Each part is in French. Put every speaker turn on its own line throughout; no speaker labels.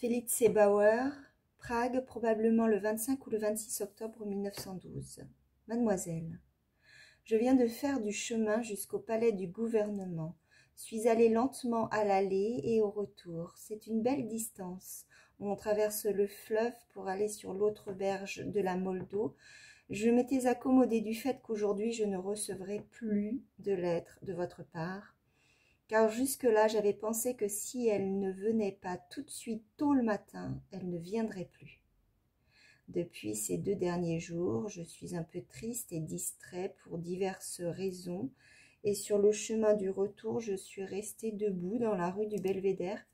Felice Bauer, Prague, probablement le 25 ou le 26 octobre 1912. Mademoiselle, je viens de faire du chemin jusqu'au palais du gouvernement. Suis allée lentement à l'aller et au retour. C'est une belle distance. On traverse le fleuve pour aller sur l'autre berge de la Moldo. Je m'étais accommodée du fait qu'aujourd'hui je ne recevrai plus de lettres de votre part, car jusque-là j'avais pensé que si elle ne venait pas tout de suite tôt le matin, elle ne viendrait plus. Depuis ces 2 derniers jours, je suis un peu triste et distrait pour diverses raisons, et sur le chemin du retour, je suis restée debout dans la rue du Belvédère.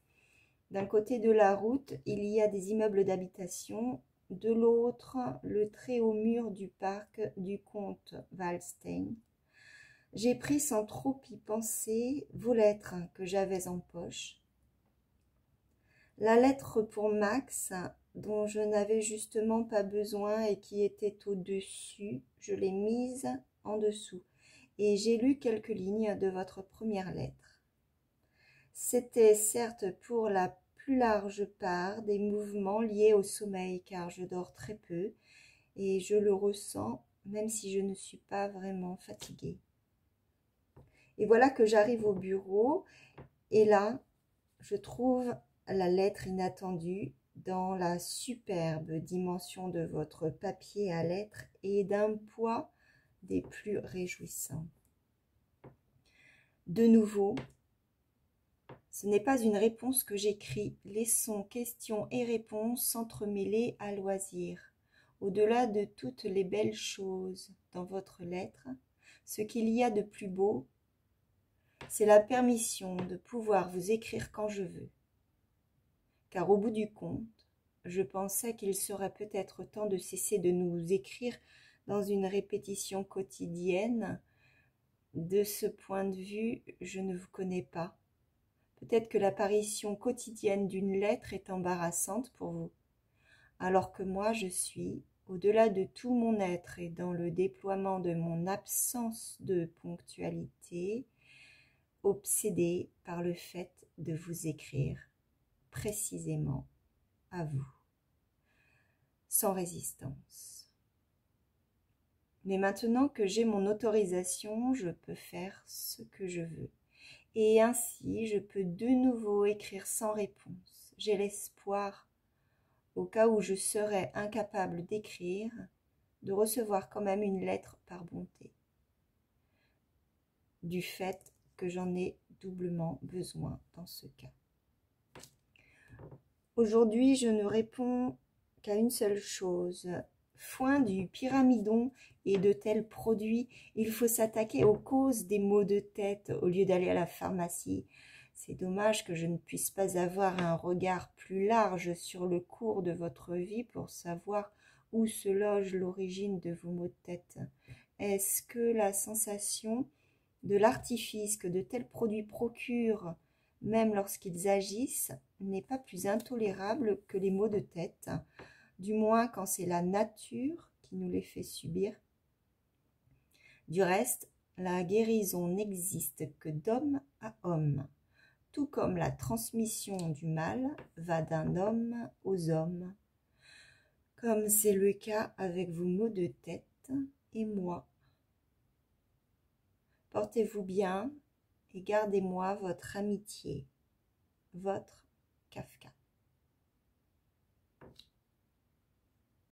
D'un côté de la route, il y a des immeubles d'habitation, de l'autre, le très haut mur du parc du comte Waldstein. J'ai pris sans trop y penser vos lettres que j'avais en poche. La lettre pour Max, dont je n'avais justement pas besoin et qui était au-dessus, je l'ai mise en dessous, et j'ai lu quelques lignes de votre première lettre. C'était certes pour la plus large part des mouvements liés au sommeil, car je dors très peu, et je le ressens, même si je ne suis pas vraiment fatiguée. Et voilà que j'arrive au bureau, et là, je trouve la lettre inattendue dans la superbe dimension de votre papier à lettres et d'un poids des plus réjouissants. De nouveau, ce n'est pas une réponse que j'écris. Laissons questions et réponses s'entremêler à loisir. Au-delà de toutes les belles choses dans votre lettre, ce qu'il y a de plus beau, c'est la permission de pouvoir vous écrire quand je veux. Car au bout du compte, je pensais qu'il serait peut-être temps de cesser de nous écrire dans une répétition quotidienne. De ce point de vue, je ne vous connais pas. Peut-être que l'apparition quotidienne d'une lettre est embarrassante pour vous, alors que moi je suis, au-delà de tout mon être et dans le déploiement de mon absence de ponctualité, obsédée par le fait de vous écrire précisément à vous, sans résistance. Mais maintenant que j'ai mon autorisation, je peux faire ce que je veux. Et ainsi, je peux de nouveau écrire sans réponse. J'ai l'espoir, au cas où je serais incapable d'écrire, de recevoir quand même une lettre par bonté, du fait que j'en ai doublement besoin dans ce cas. Aujourd'hui, je ne réponds qu'à une seule chose. Foin du pyramidon et de tels produits, il faut s'attaquer aux causes des maux de tête au lieu d'aller à la pharmacie. C'est dommage que je ne puisse pas avoir un regard plus large sur le cours de votre vie pour savoir où se loge l'origine de vos maux de tête. Est-ce que la sensation de l'artifice que de tels produits procurent, même lorsqu'ils agissent, n'est pas plus intolérable que les maux de tête, du moins quand c'est la nature qui nous les fait subir? Du reste, la guérison n'existe que d'homme à homme, tout comme la transmission du mal va d'un homme aux hommes, comme c'est le cas avec vos maux de tête et moi. Portez-vous bien et gardez-moi votre amitié. Votre